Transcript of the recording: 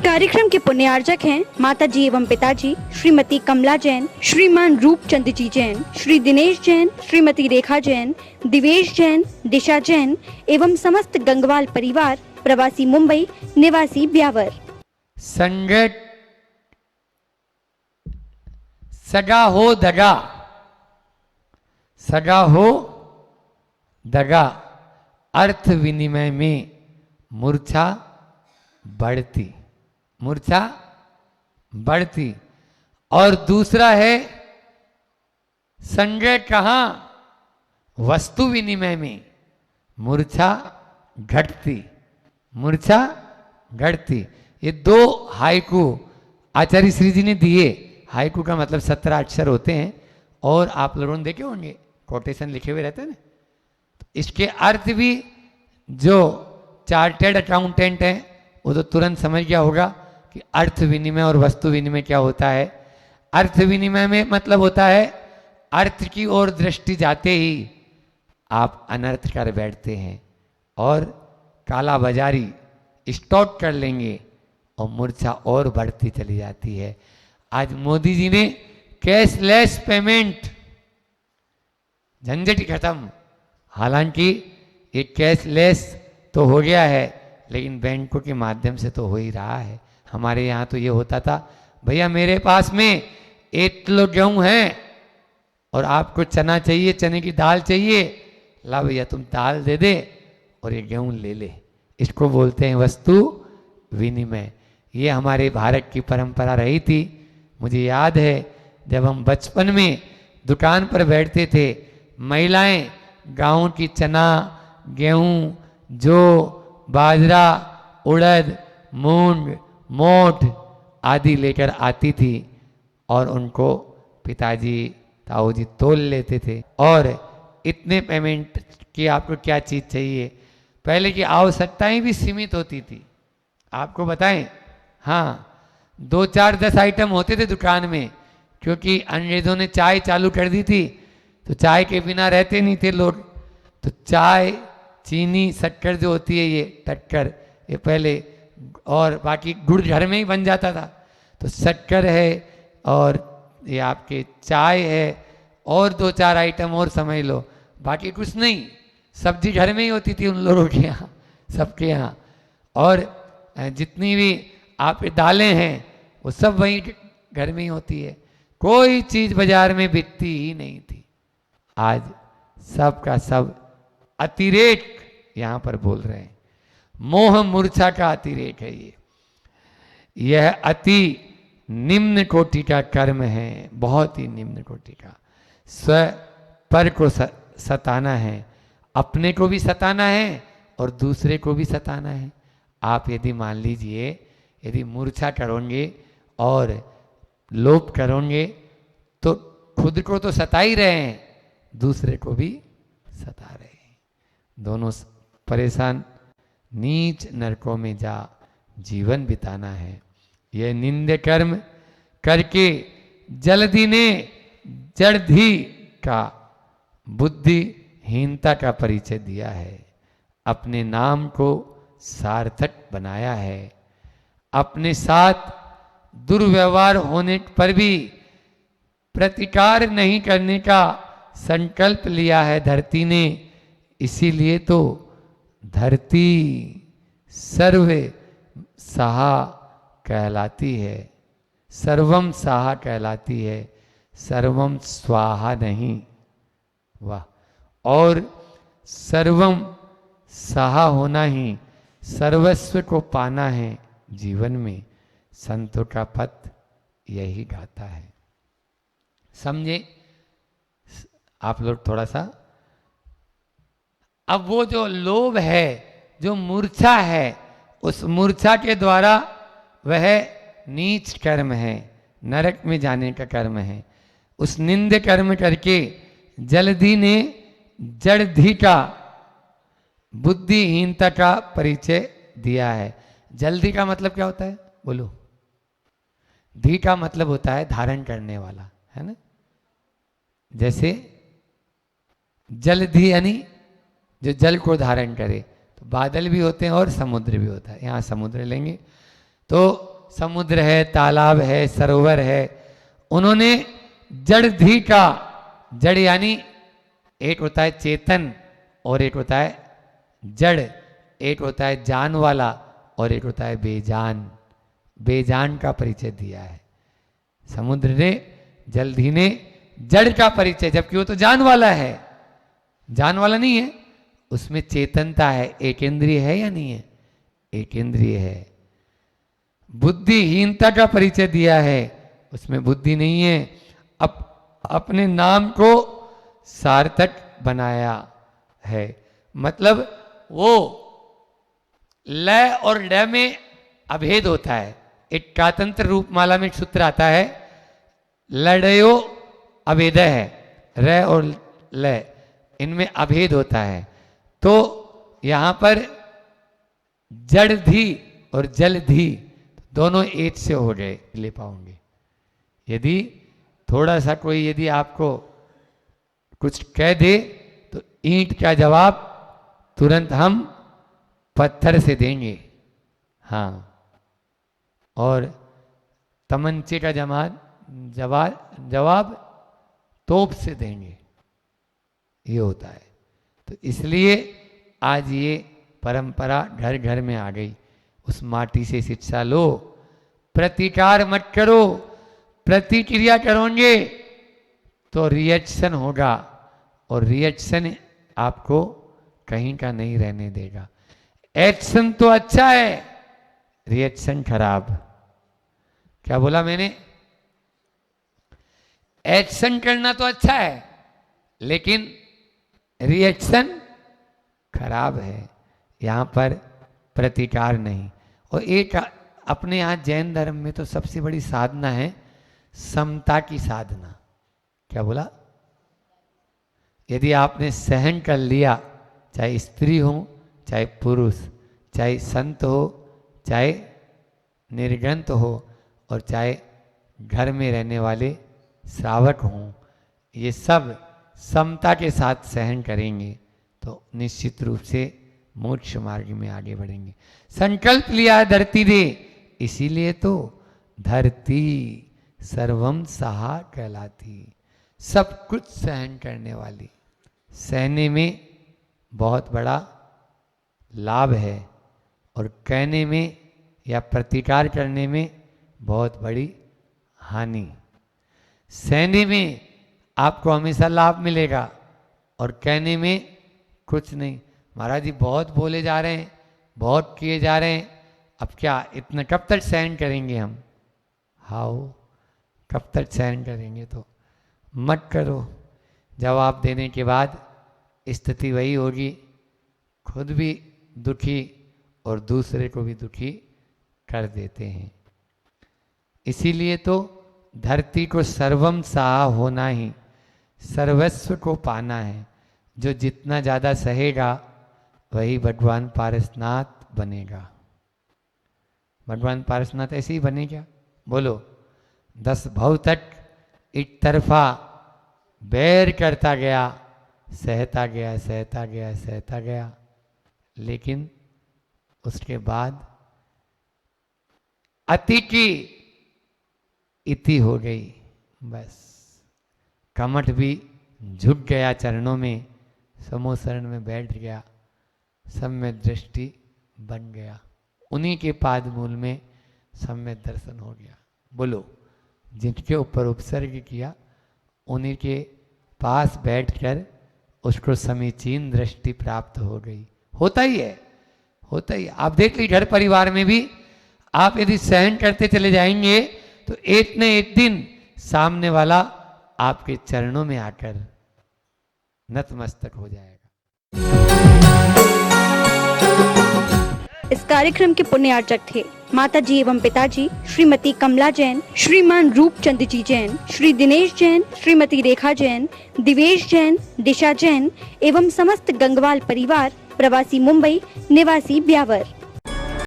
कार्यक्रम के पुण्यार्चक हैं माताजी एवं पिताजी श्रीमती कमला जैन, श्रीमान रूपचंद जी जैन, श्री दिनेश जैन, श्रीमती रेखा जैन, दिवेश जैन, दिशा जैन एवं समस्त गंगवाल परिवार, प्रवासी मुंबई, निवासी ब्यावर। संगत सगा हो दगा, सगा हो दगा, अर्थ विनिमय में मूर्छा बढ़ती, मूर्छा बढ़ती। और दूसरा है संजय कहाँ, वस्तु विनिमय में मूर्छा घटती, मूर्छा घटती। ये दो हाइकू आचार्य श्री जी ने दिए। हाइकू का मतलब 17 अक्षर होते हैं और आप लोगों ने देखे होंगे, कोटेशन लिखे हुए रहते हैं ना। तो इसके अर्थ भी जो चार्टेड अकाउंटेंट हैं वो तो तुरंत समझ गया होगा कि अर्थ विनिमय और वस्तु विनिमय क्या होता है। अर्थ विनिमय में मतलब होता है अर्थ की ओर दृष्टि जाते ही आप अनर्थ कर बैठते हैं और काला बाजारी स्टॉक कर लेंगे और मूर्छा और बढ़ती चली जाती है। आज मोदी जी ने कैशलेस पेमेंट, झंझट खत्म। हालांकि ये कैशलेस तो हो गया है लेकिन बैंकों के माध्यम से तो हो ही रहा है। हमारे यहाँ तो ये होता था, भैया मेरे पास में 1 किलो गेहूं है और आपको चना चाहिए, चने की दाल चाहिए, ला भैया तुम दाल दे दे और ये गेहूं ले ले। इसको बोलते हैं वस्तु विनिमय। ये हमारे भारत की परंपरा रही थी। मुझे याद है जब हम बचपन में दुकान पर बैठते थे, महिलाएं गाँव की चना, गेहूं, जौ, बाजरा, उड़द, मूंग, मोठ आदि लेकर आती थी और उनको पिताजी ताऊ जी तोल लेते थे। और इतने पेमेंट की आपको क्या चीज़ चाहिए, पहले की आवश्यकताएं भी सीमित होती थी। आपको बताएं, हाँ 2, 4, 10 आइटम होते थे दुकान में, क्योंकि अंग्रेजों ने चाय चालू कर दी थी तो चाय के बिना रहते नहीं थे लोग। तो चाय, चीनी, शक्कर जो होती है ये टक्कर, ये पहले, और बाकी गुड़ घर में ही बन जाता था। तो शक्कर है और ये आपके चाय है और 2, 4 आइटम और समझ लो, बाकी कुछ नहीं। सब्जी घर में ही होती थी उन लोगों के यहाँ, सबके यहाँ। और जितनी भी आप दालें हैं वो सब वहीं घर में ही होती है। कोई चीज़ बाजार में बिकती ही नहीं थी। आज सब का सब अतिरेक यहाँ पर बोल रहे हैं। मोह मूर्छा का अतिरेक है ये। यह अति निम्न कोटि का कर्म है, बहुत ही निम्न कोटि का। स्व पर को सताना है, अपने को भी सताना है और दूसरे को भी सताना है। आप यदि मान लीजिए यदि मूर्छा करोगे और लोभ करोगे तो खुद को तो सता ही रहे हैं, दूसरे को भी सता रहे हैं। दोनों परेशान। नीच नरकों में जा जीवन बिताना है। यह निंदे कर्म करके जल्दी ने जड़धी का बुद्धिहीनता का परिचय दिया है। अपने नाम को सार्थक बनाया है। अपने साथ दुर्व्यवहार होने पर भी प्रतिकार नहीं करने का संकल्प लिया है धरती ने। इसीलिए तो धरती सर्व सहा कहलाती है, सर्वम सहा कहलाती है, सर्वम स्वाहा नहीं। वाह। और सर्वम सहा होना ही सर्वस्व को पाना है जीवन में। संतों का पथ यही गाता है। समझे आप लोग थोड़ा सा। अब वो जो लोभ है, जो मूर्छा है, उस मूर्छा के द्वारा वह नीच कर्म है, नरक में जाने का कर्म है। उस निंद कर्म करके जल्दी ने जड़धी का बुद्धिहीनता का परिचय दिया है। जल्दी का मतलब क्या होता है बोलो? धी का मतलब होता है धारण करने वाला, है ना। जैसे जलधी यानी जो जल को धारण करे, तो बादल भी होते हैं और समुद्र भी होता है। यहाँ समुद्र लेंगे तो समुद्र है, तालाब है, सरोवर है, उन्होंने जड़धी का, जड़ यानी एक होता है चेतन और एक होता है जड़, एक होता है जान वाला और एक होता है बेजान, बेजान का परिचय दिया है। समुद्र ने, जलधि ने जड़ का परिचय, जबकि वो तो जान वाला है, जान वाला नहीं है, उसमें चेतनता है, एक इंद्रिय है या नहीं है, एक इंद्रिय है। बुद्धिहीनता का परिचय दिया है, उसमें बुद्धि नहीं है, अपने नाम को सार्थक बनाया है। मतलब वो लय और लय में अभेद होता है। एक कातंत्र रूपमाला में सूत्र आता है, लड़यो अभेद है, र और लय इनमें अभेद होता है। तो यहां पर जड़धी और जलधी दोनों एक से हो गए, ले पाओगे। यदि थोड़ा सा कोई यदि आपको कुछ कह दे तो ईंट का जवाब तुरंत हम पत्थर से देंगे, हाँ, और तमंचे का जवाब तोप से देंगे, ये होता है। तो इसलिए आज ये परंपरा घर घर में आ गई। उस माटी से शिक्षा लो, प्रतिकार मत करो, प्रतिक्रिया करोगे तो रिएक्शन होगा, और रिएक्शन आपको कहीं का नहीं रहने देगा। एक्शन तो अच्छा है, रिएक्शन खराब। क्या बोला मैंने? एक्शन करना तो अच्छा है, लेकिन रिएक्शन खराब है। यहां पर प्रतिकार नहीं। और एक अपने यहां जैन धर्म में तो सबसे बड़ी साधना है समता की साधना। क्या बोला? यदि आपने सहन कर लिया, चाहे स्त्री हो, चाहे पुरुष, चाहे संत हो, चाहे निर्गंत हो, और चाहे घर में रहने वाले श्रावक हों, ये सब समता के साथ सहन करेंगे तो निश्चित रूप से मोक्ष मार्ग में आगे बढ़ेंगे। संकल्प लिया धरती दे, इसीलिए तो धरती सर्वम सहा कहलाती, सब कुछ सहन करने वाली। सहने में बहुत बड़ा लाभ है, और कहने में या प्रतिकार करने में बहुत बड़ी हानि। सहने में आपको हमेशा लाभ मिलेगा, और कहने में कुछ नहीं। महाराज जी बहुत बोले जा रहे हैं, बहुत किए जा रहे हैं, अब क्या इतना कब तक सहन करेंगे हम? हाउ, कब तक सहन करेंगे? तो मत करो। जवाब देने के बाद स्थिति वही होगी, खुद भी दुखी और दूसरे को भी दुखी कर देते हैं। इसीलिए तो धरती को सर्वम सहा होना ही सर्वस्व को पाना है। जो जितना ज़्यादा सहेगा वही भगवान पारसनाथ बनेगा। भगवान पारसनाथ ऐसे ही बने क्या? बोलो। 10 भव तक एक तरफा बैर करता गया, सहता गया, सहता गया, सहता गया, लेकिन उसके बाद अति की इति हो गई। बस कमठ भी झुक गया चरणों में, समो शरण में बैठ गया, सम्यक दृष्टि बन गया। उन्हीं के पाद मूल में सम्यक दर्शन हो गया। बोलो, जिनके ऊपर उपसर्ग किया उन्हीं के पास बैठकर उसको समीचीन दृष्टि प्राप्त हो गई। होता ही है, होता ही। आप देख लीजिए घर परिवार में भी आप यदि सहन करते चले जाएंगे तो एक न एक दिन सामने वाला आपके चरणों में आकर नतमस्तक हो जाएगा। इस कार्यक्रम के पुण्यार्चक थे माता जी एवं पिताजी श्रीमती कमला जैन, श्रीमान रूपचंद जी जैन, श्री दिनेश जैन, श्रीमती रेखा जैन, दिवेश जैन, दिशा जैन एवं समस्त गंगवाल परिवार, प्रवासी मुंबई, निवासी ब्यावर।